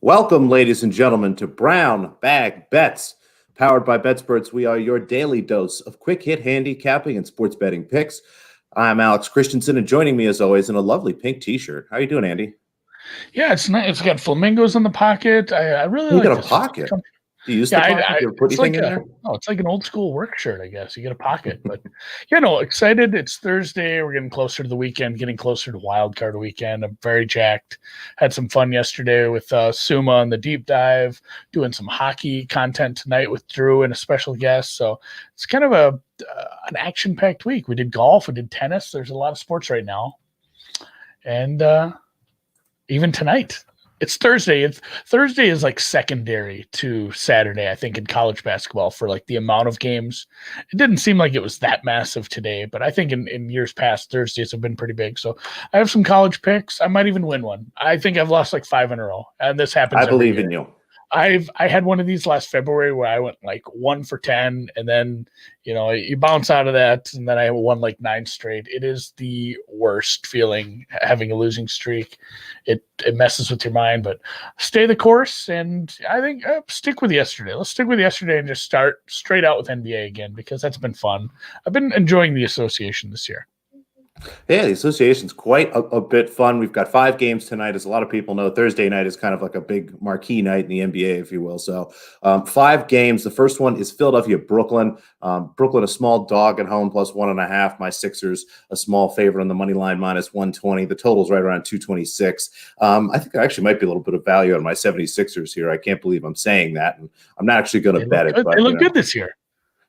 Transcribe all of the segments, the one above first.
Welcome, ladies and gentlemen, to Brown Bag Bets. Powered by BetSperts, we are your daily dose of quick hit handicapping and sports betting picks. I'm Alex Christensen, and joining me as always in a lovely pink t-shirt. How are you doing, Andy? Yeah, it's nice. It's got flamingos in the pocket. I really You like got a this. pocket. Do you use the Yeah, pocket? Do you ever put it's anything like in there? it's like an old school work shirt, I guess. You get a pocket, but excited. It's Thursday. We're getting closer to the weekend, getting closer to wild card weekend. I'm very jacked. Had some fun yesterday with Suma on the deep dive, doing some hockey content tonight with Drew and a special guest. So it's kind of an action packed week. We did golf, we did tennis. There's a lot of sports right now, and even tonight. It's Thursday. Thursday is like secondary to Saturday, I think, in college basketball for like the amount of games. It didn't seem like it was that massive today, but I think in years past, Thursdays have been pretty big. So I have some college picks. I might even win one. I think I've lost like 5 in a row, and this happens I every believe year. in you. I had one of these last February where I went like 1 for 10, and then you bounce out of that, and then I won like 9 straight. It is the worst feeling having a losing streak. It messes with your mind, but stay the course, and I think stick with yesterday. Let's stick with yesterday and just start straight out with NBA again because that's been fun. I've been enjoying the association this year. Yeah, the association's quite a bit fun. We've got 5 games tonight. As a lot of people know, Thursday night is kind of like a big marquee night in the NBA, if you will. So 5 games. The first one is Philadelphia, Brooklyn. Brooklyn, a small dog at home, plus 1.5. My Sixers, a small favorite on the money line, minus 120. The total's right around 226. I think I actually might be a little bit of value on my 76ers here. I can't believe I'm saying that. And I'm not actually going to bet it. But, they look good this year.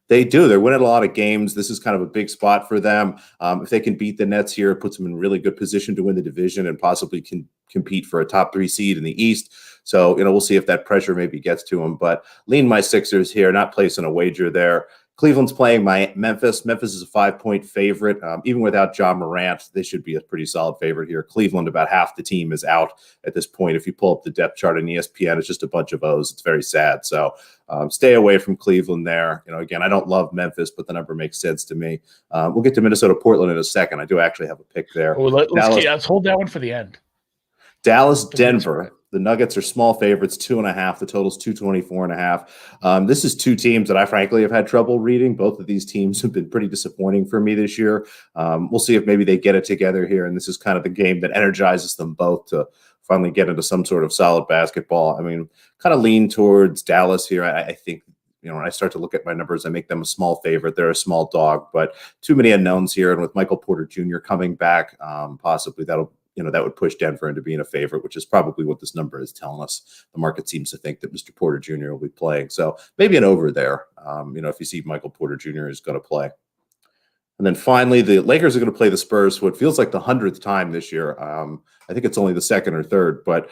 They do. They're winning a lot of games. This is kind of a big spot for them. If they can beat the Nets here, it puts them in really good position to win the division and possibly can compete for a top 3 seed in the East. So, we'll see if that pressure maybe gets to them. But lean my Sixers here, not placing a wager there. Cleveland's playing Memphis. Memphis is a 5-point favorite. Even without John Morant, they should be a pretty solid favorite here. Cleveland, about half the team is out at this point. If you pull up the depth chart on ESPN, it's just a bunch of O's. It's very sad. So stay away from Cleveland there. Again, I don't love Memphis, but the number makes sense to me. We'll get to Minnesota, Portland in a second. I do actually have a pick there. Let's hold that one for the end. Dallas, Denver. The Nuggets are small favorites, 2.5. The total's 224.5. This is 2 teams that I frankly have had trouble reading. Both of these teams have been pretty disappointing for me this year. We'll see if maybe they get it together here, and this is kind of the game that energizes them both to finally get into some sort of solid basketball. I mean, kind of lean towards Dallas here. I think when I start to look at my numbers, I make them a small favorite. They're a small dog, but too many unknowns here. And with Michael Porter Jr. coming back, possibly that would push Denver into being a favorite, which is probably what this number is telling us. The market seems to think that Mr. Porter Jr. will be playing. So maybe an over there, if you see Michael Porter Jr. is going to play. And then finally, the Lakers are going to play the Spurs, what feels like the 100th time this year. I think it's only the 2nd or 3rd, but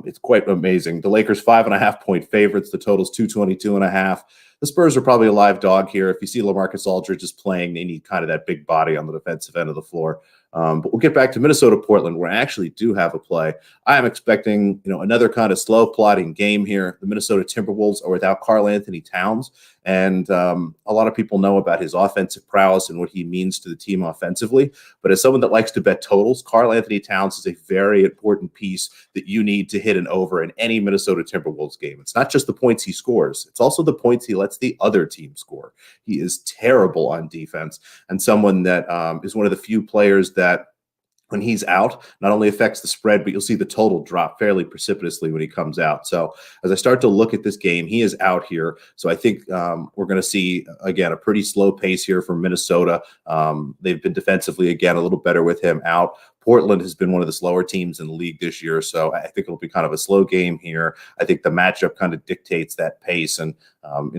it's quite amazing. The Lakers 5.5-point favorites. The total's 222.5. The Spurs are probably a live dog here. If you see LaMarcus Aldridge is playing, they need kind of that big body on the defensive end of the floor. But we'll get back to Minnesota, Portland, where I actually do have a play. I am expecting, another kind of slow plotting game here. The Minnesota Timberwolves are without Karl Anthony Towns, and a lot of people know about his offensive prowess and what he means to the team offensively. But as someone that likes to bet totals, Karl Anthony Towns is a very important piece that you need to hit an over in any Minnesota Timberwolves game. It's not just the points he scores. It's also the points he lets the other team score. He is terrible on defense, and someone that is one of the few players that when he's out, not only affects the spread, but you'll see the total drop fairly precipitously when he comes out. So as I start to look at this game, he is out here. So I think we're going to see, again, a pretty slow pace here from Minnesota. They've been defensively, again, a little better with him out. Portland has been one of the slower teams in the league this year, so I think it'll be kind of a slow game here. I think the matchup kind of dictates that pace, and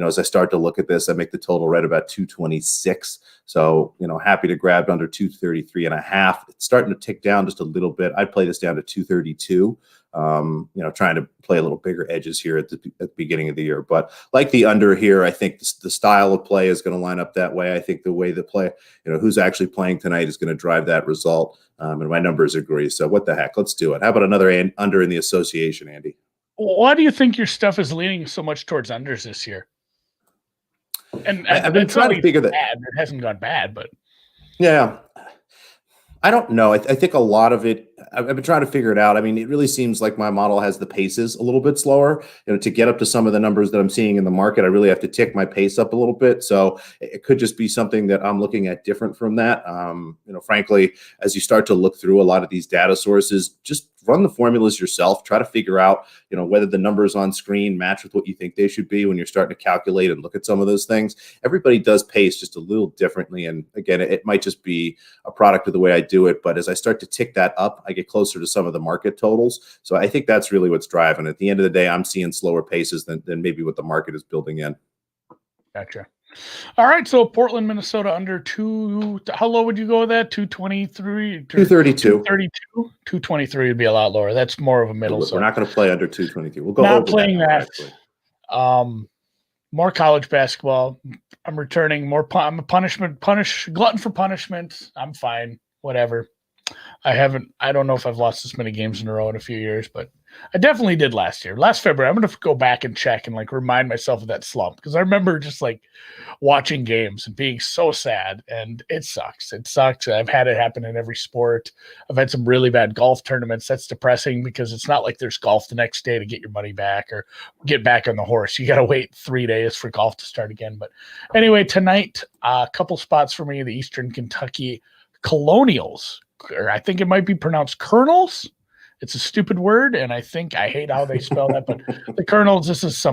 as I start to look at this, I make the total right about 226. So happy to grab under 233.5. It's starting to tick down just a little bit. I'd play this down to 232. Trying to play a little bigger edges here at the beginning of the year. But like the under here, I think the style of play is going to line up that way. I think the way the play, who's actually playing tonight is going to drive that result. And my numbers agree. So what the heck? Let's do it. How about another under in the association, Andy? Why do you think your stuff is leaning so much towards unders this year? And I've been trying to figure that. It hasn't gone bad, but yeah. I don't know. I think a lot of it, I've been trying to figure it out. I mean, it really seems like my model has the paces a little bit slower. To get up to some of the numbers that I'm seeing in the market, I really have to tick my pace up a little bit. So it could just be something that I'm looking at different from that. Frankly, as you start to look through a lot of these data sources, just run the formulas yourself. Try to figure out, whether the numbers on screen match with what you think they should be when you're starting to calculate and look at some of those things. Everybody does pace just a little differently. And again, it might just be a product of the way I do it. But as I start to tick that up, I get closer to some of the market totals. So I think that's really what's driving. At the end of the day, I'm seeing slower paces than maybe what the market is building in. Gotcha. All right, so Portland, Minnesota under 2. How low would you go with that? 223? 232. 232? 223 would be a lot lower. That's more of a middle. We're not going to play under 223. We'll go not over playing that. Actually. More college basketball. I'm returning more. I'm a glutton for punishment. I'm fine. Whatever. I don't know if I've lost this many games in a row in a few years, but I definitely did last year. Last February, I'm going to go back and check and remind myself of that slump, because I remember just watching games and being so sad, and it sucks. It sucks. I've had it happen in every sport. I've had some really bad golf tournaments. That's depressing, because it's not like there's golf the next day to get your money back or get back on the horse. You got to wait 3 days for golf to start again. But anyway, tonight, a couple spots for me, the Eastern Kentucky Colonials, or I think it might be pronounced Colonels. It's a stupid word, and I hate how they spell that. But the Colonels, this is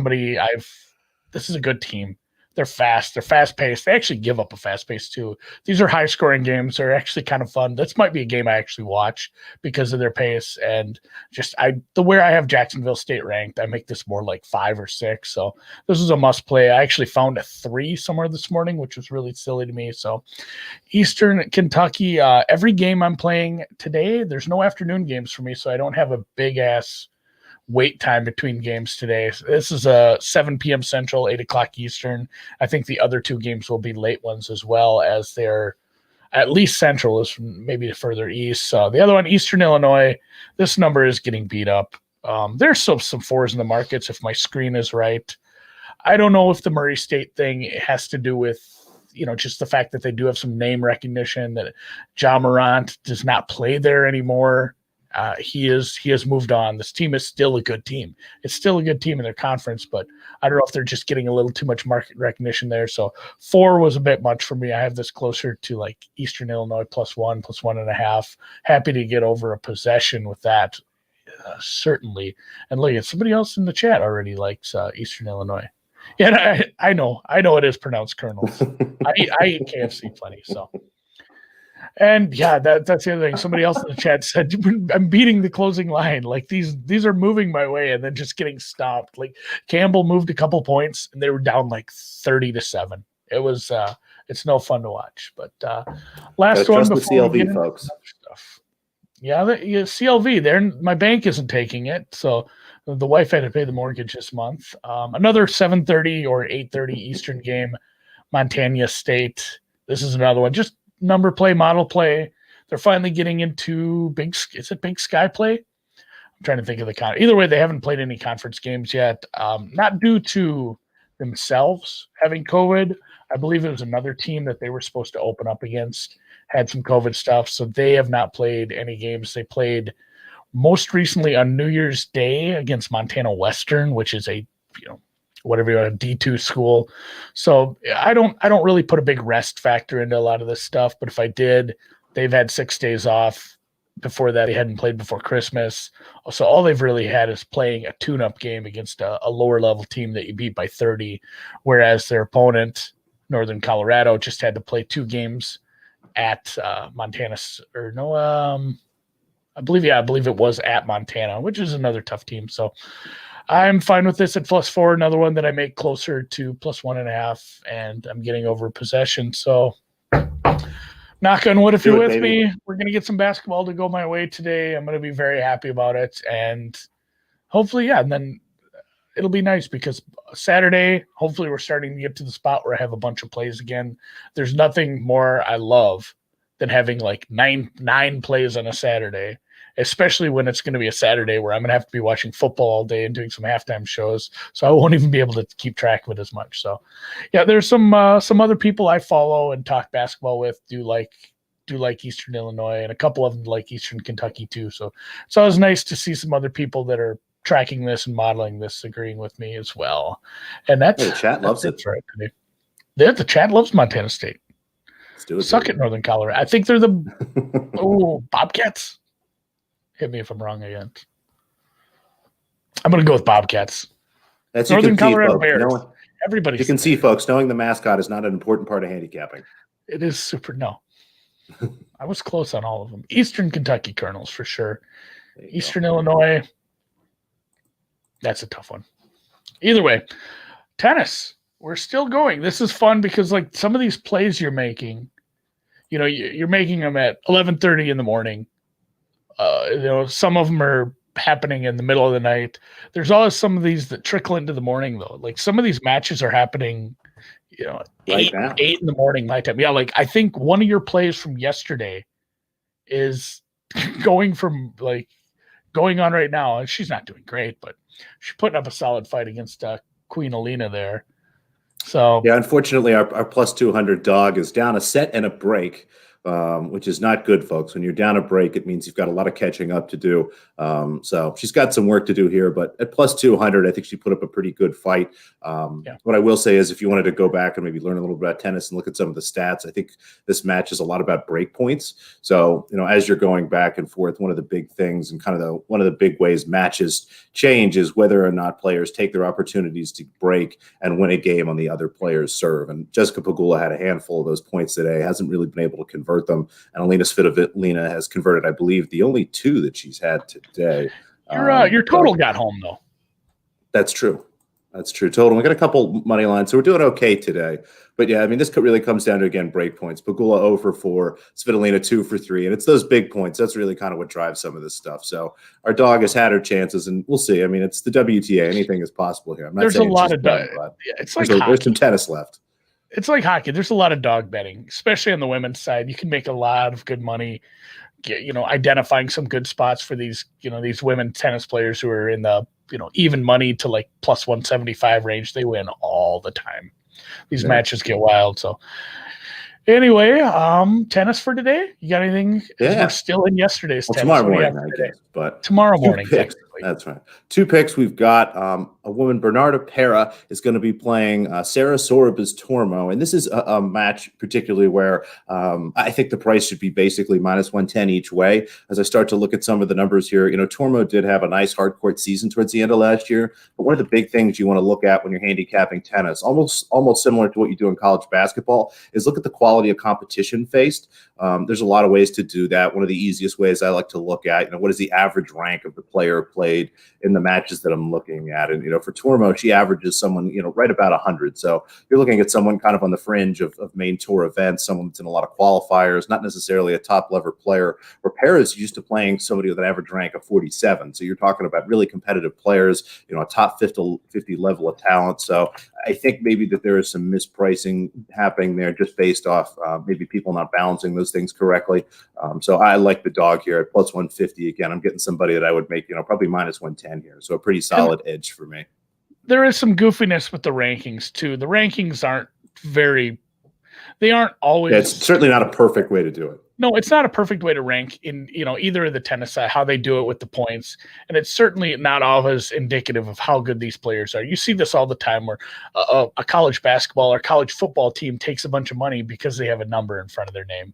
a good team. They're fast. They're fast-paced. They actually give up a fast pace, too. These are high-scoring games. They're actually kind of fun. This might be a game I actually watch because of their pace. And just the way I have Jacksonville State ranked, I make this more like 5 or 6. So this is a must-play. I actually found a 3 somewhere this morning, which was really silly to me. So Eastern Kentucky, every game I'm playing today, there's no afternoon games for me, so I don't have a big-ass wait time between games today. This is a 7 p.m. Central, 8 o'clock Eastern. I think the other 2 games will be late ones, as well, as they're at least Central is maybe further east. The other one, Eastern Illinois, this number is getting beat up. There's some 4s in the markets if my screen is right. I don't know if the Murray State thing has to do with just the fact that they do have some name recognition, that Ja Morant does not play there anymore. He has moved on. This team is still a good team. It's still a good team in their conference, but I don't know if they're just getting a little too much market recognition there. So 4 was a bit much for me. I have this closer to Eastern Illinois +1, +1.5. Happy to get over a possession with that, certainly. And look, at somebody else in the chat already likes Eastern Illinois. Yeah, I know it is pronounced Colonels. I eat KFC plenty, so. And yeah, that's the other thing. Somebody else in the chat said, I'm beating the closing line. These are moving my way and then just getting stopped. Campbell moved a couple points and they were down 30-7. It was it's no fun to watch. But last one before the CLV, folks. Stuff. Yeah, CLV. My bank isn't taking it, so the wife had to pay the mortgage this month. Another 7:30 or 8:30 Eastern game, Montana State. This is another one. Just number play, model play. They're finally getting into Big Sky play? I'm trying to think of the either way, they haven't played any conference games yet. Not due to themselves having COVID. I believe it was another team that they were supposed to open up against had some COVID stuff, so they have not played any games. They played most recently on New Year's Day against Montana Western, which is a whatever you want, a D2 school. So I don't really put a big rest factor into a lot of this stuff, but if I did, they've had 6 days off. Before that, they hadn't played before Christmas. So all they've really had is playing a tune-up game against a lower level team that you beat by 30, whereas their opponent, Northern Colorado, just had to play 2 games at Montana, I believe it was at Montana, which is another tough team. So I'm fine with this at +4, another one that I make closer to +1.5, and I'm getting over possession. So knock on wood if you're with me. We're going to get some basketball to go my way today. I'm going to be very happy about it. And hopefully, and then it'll be nice because Saturday, hopefully we're starting to get to the spot where I have a bunch of plays again. There's nothing more I love than having 9 plays on a Saturday, especially when it's going to be a Saturday where I'm going to have to be watching football all day and doing some halftime shows. So I won't even be able to keep track of it as much. So yeah, there's some other people I follow and talk basketball with do do like Eastern Illinois, and a couple of them like Eastern Kentucky too. So it's always nice to see some other people that are tracking this and modeling this agreeing with me as well. And that's the chat loves it. Right today. The chat loves Montana State. Let's do it. Suck it, Northern Colorado. I think they're the Bobcats. Hit me if I'm wrong again. I'm going to go with Bobcats. That's Northern Colorado Bears. Everybody. You can see, folks, knowing the mascot is not an important part of handicapping. It is super. No. I was close on all of them. Eastern Kentucky Colonels for sure. Eastern Illinois. That's a tough one. Either way, tennis. We're still going. This is fun because like some of these plays you're making, you're making them at 11:30 in the morning. Some of them are happening in the middle of the night. There's always some of these that trickle into the morning though. Like some of these matches are happening, eight in the morning my time. Yeah, like I think one of your plays from yesterday is going on right now, and she's not doing great, but she's putting up a solid fight against Queen Alina there. So yeah, unfortunately, our plus 200 dog is down a set and a break, which is not good, folks. When you're down a break, it means you've got a lot of catching up to do. So she's got some work to do here, but at plus 200, I think she put up a pretty good fight. What I will say is if you wanted to go back and maybe learn a little bit about tennis and look at some of the stats, I think this match is a lot about break points. So, as you're going back and forth, one of the big things and kind of one of the big ways matches change is whether or not players take their opportunities to break and win a game on the other player's serve. And Jessica Pegula had a handful of those points today, hasn't really been able to convert them. And Alina Svitolina has converted, I believe, the only 2 that she's had today. Your total got home, though. That's true. Total. We got a couple money lines, so we're doing okay today. But yeah, I mean, this really comes down to, again, break points. Pegula 0 for 4, Svitolina 2 for 3, and it's those big points. That's really kind of what drives some of this stuff. So our dog has had her chances, and we'll see. I mean, it's the WTA. Anything is possible here. I'm not There's saying a lot of dog. It's like there's some tennis left. It's like hockey. There's a lot of dog betting, especially on the women's side. You can make a lot of good money, identifying some good spots for these women tennis players who are in the, even money to like plus 175 range. They win all the time. These matches get wild. So anyway, tennis for today. You got anything? Yeah. We're still in yesterday's tennis. Tomorrow morning, I guess. But tomorrow morning, technically. That's right. 2 picks. We've got a woman, Bernarda Pera, is going to be playing Sarah Sorobas Tormo. And this is a match particularly where I think the price should be basically minus 110 each way. As I start to look at some of the numbers here, Tormo did have a nice hard court season towards the end of last year. But one of the big things you want to look at when you're handicapping tennis, almost similar to what you do in college basketball, is look at the quality of competition faced. There's a lot of ways to do that. One of the easiest ways I like to look at, what is the average rank of the player played in the matches that I'm looking at. And, for Tormo, she averages someone, right about 100. So you're looking at someone kind of on the fringe of main tour events, someone that's in a lot of qualifiers, not necessarily a top level player. Where Pera's used to playing somebody with an average rank of 47. So you're talking about really competitive players, a top 50 level of talent. So I think maybe that there is some mispricing happening there just based off maybe people not balancing those things correctly. So I like the dog here at plus 150. Again, I'm getting somebody that I would make, probably minus 110 here. So a pretty solid edge for me. There is some goofiness with the rankings too. The rankings they aren't always. Yeah, it's certainly not a perfect way to do it. No, it's not a perfect way to rank in, either of the tennis side, how they do it with the points. And it's certainly not always indicative of how good these players are. You see this all the time where a college basketball or college football team takes a bunch of money because they have a number in front of their name.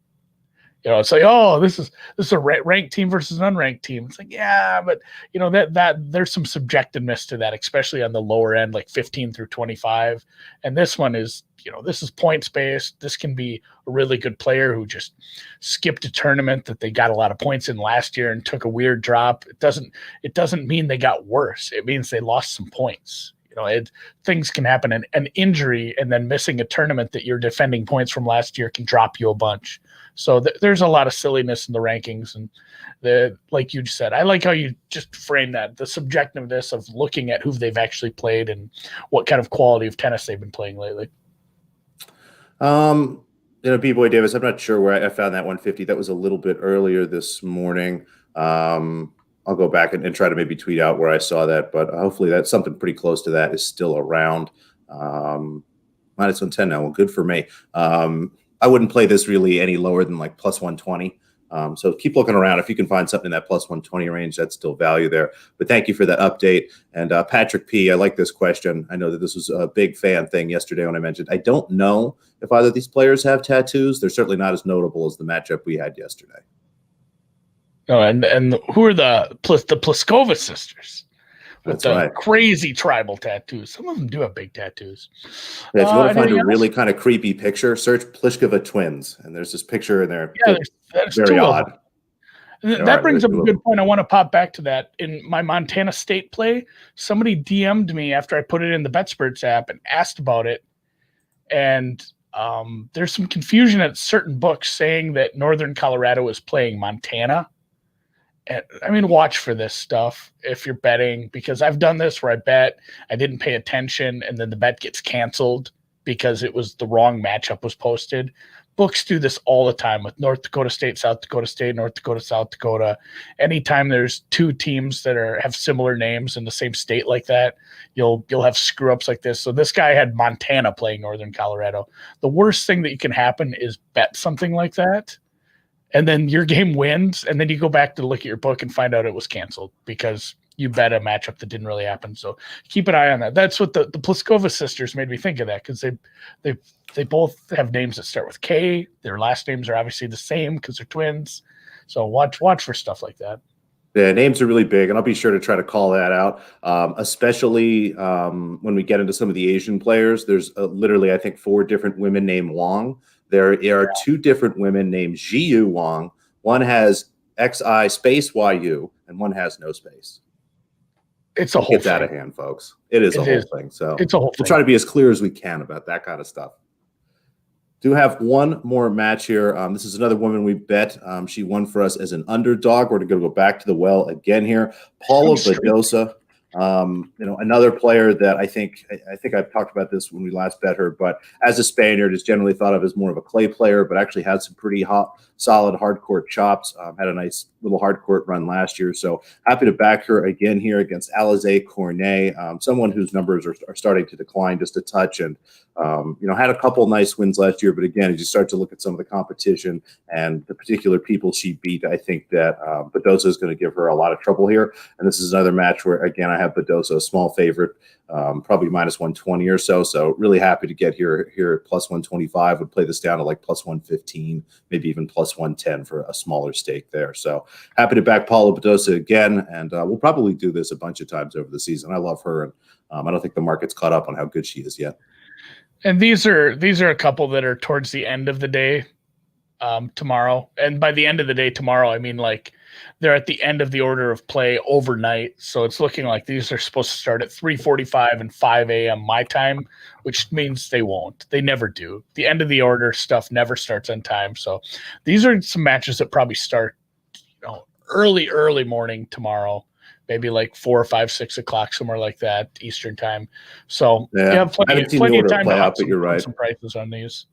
It's like, oh, this is a ranked team versus an unranked team. It's like, yeah, but that there's some subjectiveness to that, especially on the lower end, like 15 through 25. And this one is, this is points based. This can be a really good player who just skipped a tournament that they got a lot of points in last year and took a weird drop. It doesn't mean they got worse. It means they lost some points. Things can happen. An injury and then missing a tournament that you're defending points from last year can drop you a bunch. So there's a lot of silliness in the rankings. And like you just said, I like how you just frame that, the subjectiveness of looking at who they've actually played and what kind of quality of tennis they've been playing lately. B-Boy Davis, I'm not sure where I found that 150. That was a little bit earlier this morning. I'll go back and try to maybe tweet out where I saw that, but hopefully that's something pretty close to that is still around. Minus 110 now. Well, good for me. I wouldn't play this really any lower than like plus 120. So keep looking around. If you can find something in that plus 120 range, that's still value there. But thank you for that update. And Patrick P., I like this question. I know that this was a big fan thing yesterday when I mentioned. I don't know if either of these players have tattoos. They're certainly not as notable as the matchup we had yesterday. Oh, and who are the Pliskova sisters? With That's crazy tribal tattoos. Some of them do have big tattoos. Yeah, if you want to find a anything really else? kind of creepy picture, search Pliskova twins. And there's this picture in there. Yeah, there's very two of odd. them. That brings up a good point. I want to pop back to that. In my Montana State play, somebody DM'd me after I put it in the BetSperts app and asked about it. And there's some confusion at certain books saying that Northern Colorado is playing Montana. And, I mean, watch for this stuff if you're betting, because I've done this where I bet, I didn't pay attention, and then the bet gets canceled because it was the wrong matchup was posted. Books do this all the time with North Dakota State, South Dakota State, North Dakota, South Dakota. Anytime there's two teams that have similar names in the same state like that, you'll have screw ups like this. So this guy had Montana playing Northern Colorado. The worst thing that can happen is bet something like that, and then your game wins, and then you go back to look at your book and find out it was canceled because you bet a matchup that didn't really happen. So keep an eye on that. That's what the Pliskova sisters made me think of that, because they both have names that start with K. Their last names are obviously the same because they're twins. So watch for stuff like that. Yeah, names are really big, and I'll be sure to try to call that out, especially when we get into some of the Asian players. There's literally, I think, 4 different women named Wong. There are 2 different women named Jiyu Wong. One has XI space YU, and one has no space. It's a whole It's out of hand, folks. It is a whole thing. So it's a whole thing. We'll try to be as clear as we can about that kind of stuff. Do have one more match here. This is another woman we bet. She won for us as an underdog. We're going to go back to the well again here. Paula Badosa. Another player that I think I've talked about this when we last bet her, but as a Spaniard is generally thought of as more of a clay player, but actually had some pretty solid hardcourt chops. Had a nice little hardcourt run last year. So happy to back her again here against Alizé Cornet, someone whose numbers are starting to decline just a touch, and had a couple nice wins last year. But again, as you start to look at some of the competition and the particular people she beat, I think that Badosa is going to give her a lot of trouble here. And this is another match where, again, I have Badosa, a small favorite, probably minus 120 or so. So really happy to get here at plus 125. Would play this down to like plus 115, maybe even plus 110 for a smaller stake there. So happy to back Paula Badosa again. And we'll probably do this a bunch of times over the season. I love her. And I don't think the market's caught up on how good she is yet. And these are a couple that are towards the end of the day tomorrow. And by the end of the day tomorrow, I mean like they're at the end of the order of play overnight. So it's looking like these are supposed to start at 3:45 and 5 a.m. my time, which means they won't. They never do. The end of the order stuff never starts on time. So these are some matches that probably start early morning tomorrow. Maybe like 4 or 5, 6 o'clock, somewhere like that, Eastern time. So you have plenty of time to hunt some prices on these.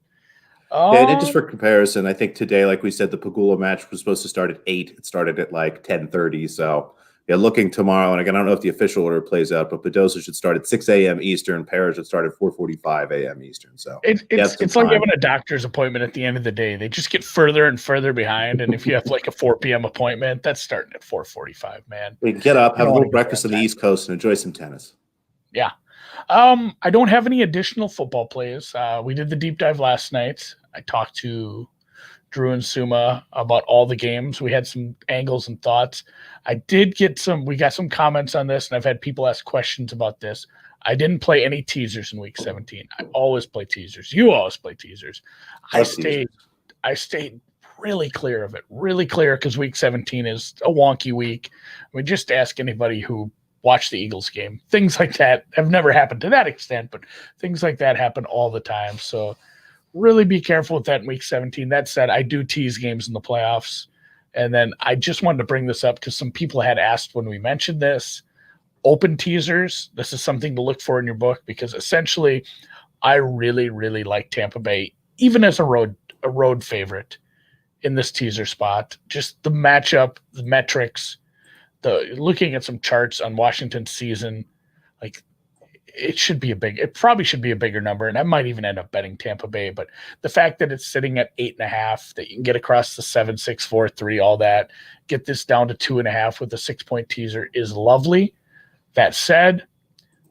And just for comparison, I think today, like we said, the Pegula match was supposed to start at 8. It started at like 10:30. So yeah, looking tomorrow, and again, I don't know if the official order plays out, but Badosa should start at 6 a.m. Eastern. Paris should start at 4:45 a.m. Eastern. So it's like having a doctor's appointment at the end of the day. They just get further and further behind. And if you have like a 4 p.m. appointment, that's starting at 4:45, man. We can get up, have a little breakfast on the East Coast, and enjoy some tennis. Yeah. I don't have any additional football plays. We did the deep dive last night. I talked to Drew and Suma about all the games. We had some angles and thoughts. We got some comments on this, and I've had people ask questions about this. I didn't play any teasers in week 17. I always play teasers. You always play teasers. I stayed really clear of it, really clear, because week 17 is a wonky week. I mean, just ask anybody who watched the Eagles game. Things like that have never happened to that extent, but things like that happen all the time. So really be careful with that in week 17. That said, I do tease games in the playoffs. And then I just wanted to bring this up because some people had asked when we mentioned this. Open teasers, this is something to look for in your book, because essentially I really, really like Tampa Bay, even as a road favorite in this teaser spot. Just the matchup, the metrics, looking at some charts on Washington's season, like it probably should be a bigger number, and I might even end up betting Tampa Bay. But the fact that it's sitting at 8.5, that you can get across the 7, 6, 4, 3, all that, get this down to 2.5 with a 6-point teaser is lovely. That said,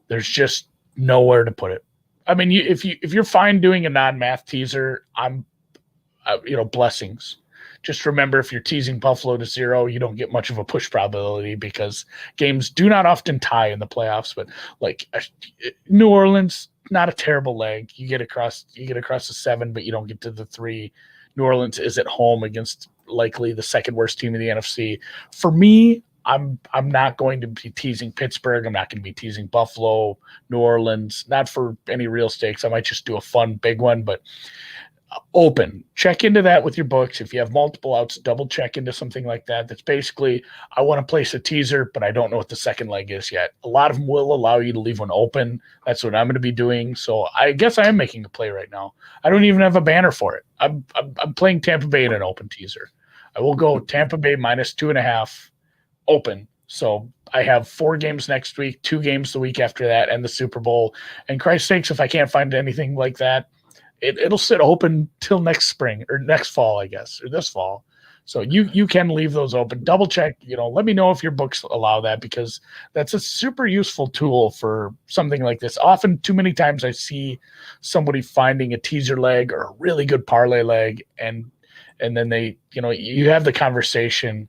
there's just nowhere to put it. I mean, if you're fine doing a non-math teaser, blessings. Just remember, if you're teasing Buffalo to 0, you don't get much of a push probability because games do not often tie in the playoffs. But like New Orleans, not a terrible leg. You get across the 7, but you don't get to the 3. New Orleans is at home against likely the second worst team in the NFC. For me, I'm not going to be teasing Pittsburgh. I'm not going to be teasing Buffalo, New Orleans, not for any real stakes. I might just do a fun big one, but open. Check into that with your books. If you have multiple outs, double check into something like that. That's basically, I want to place a teaser, but I don't know what the second leg is yet. A lot of them will allow you to leave one open. That's what I'm going to be doing. So I guess I am making a play right now. I don't even have a banner for it. I'm playing Tampa Bay in an open teaser. I will go Tampa Bay minus 2.5 open. So I have 4 games next week, 2 games the week after that, and the Super Bowl. And Christ's sakes, if I can't find anything like that, it'll sit open till next spring or next fall, I guess, or this fall. So you can leave those open. Double check, let me know if your books allow that, because that's a super useful tool for something like this. Often, too many times I see somebody finding a teaser leg or a really good parlay leg, and then they, you have the conversation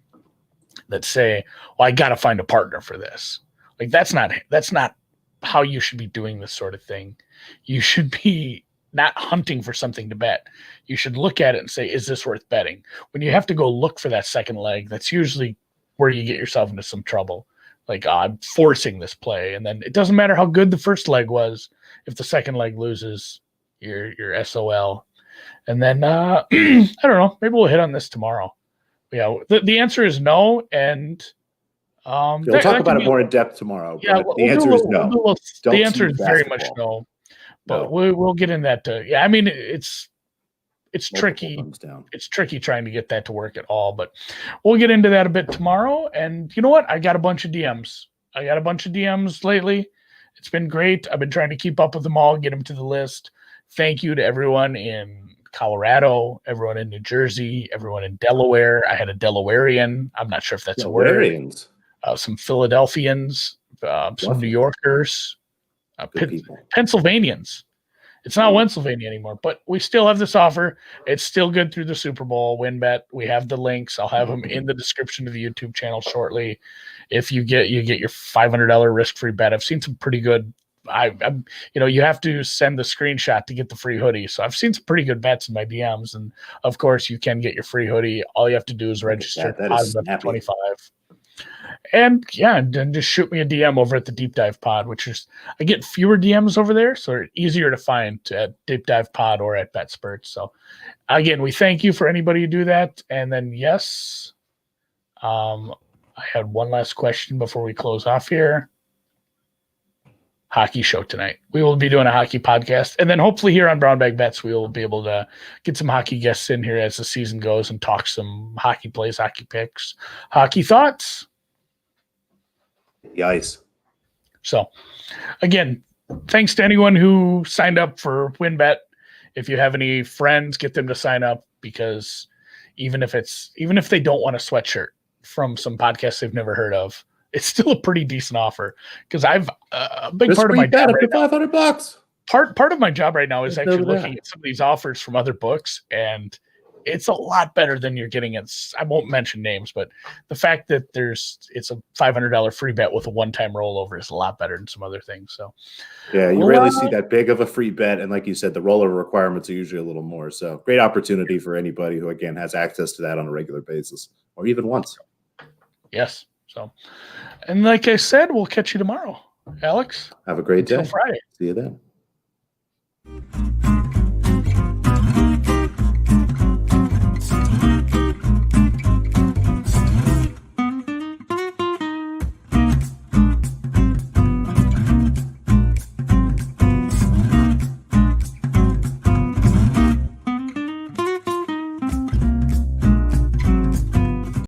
that say, well, I got to find a partner for this. Like that's not how you should be doing this sort of thing. You should be not hunting for something to bet. You should look at it and say, is this worth betting? When you have to go look for that second leg, that's usually where you get yourself into some trouble. Like, I'm forcing this play. And then it doesn't matter how good the first leg was. If the second leg loses, you're SOL. And then, I don't know, maybe we'll hit on this tomorrow. Yeah, the answer is no. And we'll talk about it more in depth tomorrow. Yeah, the answer is no. The answer is very much no. But we'll get in that. I mean, it's tricky. It's tricky trying to get that to work at all. But we'll get into that a bit tomorrow. And you know what? I got a bunch of DMs. Lately. It's been great. I've been trying to keep up with them all, get them to the list. Thank you to everyone in Colorado, everyone in New Jersey, everyone in Delaware. I had a Delawarean. I'm not sure if that's a word. Some Philadelphians, some New Yorkers. Pennsylvanians. It's not Pennsylvania anymore, but we still have this offer. It's still good through the Super Bowl WinBet. We have the links. I'll have them in the description of the YouTube channel shortly. If you get your $500 risk-free bet. I've seen some pretty good. You have to send the screenshot to get the free hoodie. So I've seen some pretty good bets in my DMs, and of course you can get your free hoodie. All you have to do is register. That is snappy. 25. And then just shoot me a DM over at the Deep Dive Pod, which is, I get fewer DMs over there, so they're easier to find at Deep Dive Pod or at BetSpurt. So again, we thank you for anybody who do that. And then, yes, I had one last question before we close off here. Hockey show tonight. We will be doing a hockey podcast. And then hopefully here on Brown Bag Bets, we will be able to get some hockey guests in here as the season goes and talk some hockey plays, hockey picks, hockey thoughts. The ice. So, again, thanks to anyone who signed up for WinBet. If you have any friends, get them to sign up, because even if they don't want a sweatshirt from some podcast they've never heard of, it's still a pretty decent offer. Because I've a big part of my job right now, $500. Part of my job right now is actually looking at some of these offers from other books, and it's a lot better than you're getting at. I won't mention names, but the fact that it's a $500 free bet with a one-time rollover is a lot better than some other things. So, yeah, you rarely see that big of a free bet, and like you said, the rollover requirements are usually a little more. So, great opportunity for anybody who again has access to that on a regular basis, or even once. Yes. So, and like I said, we'll catch you tomorrow, Alex. Have a great day. Friday. See you then.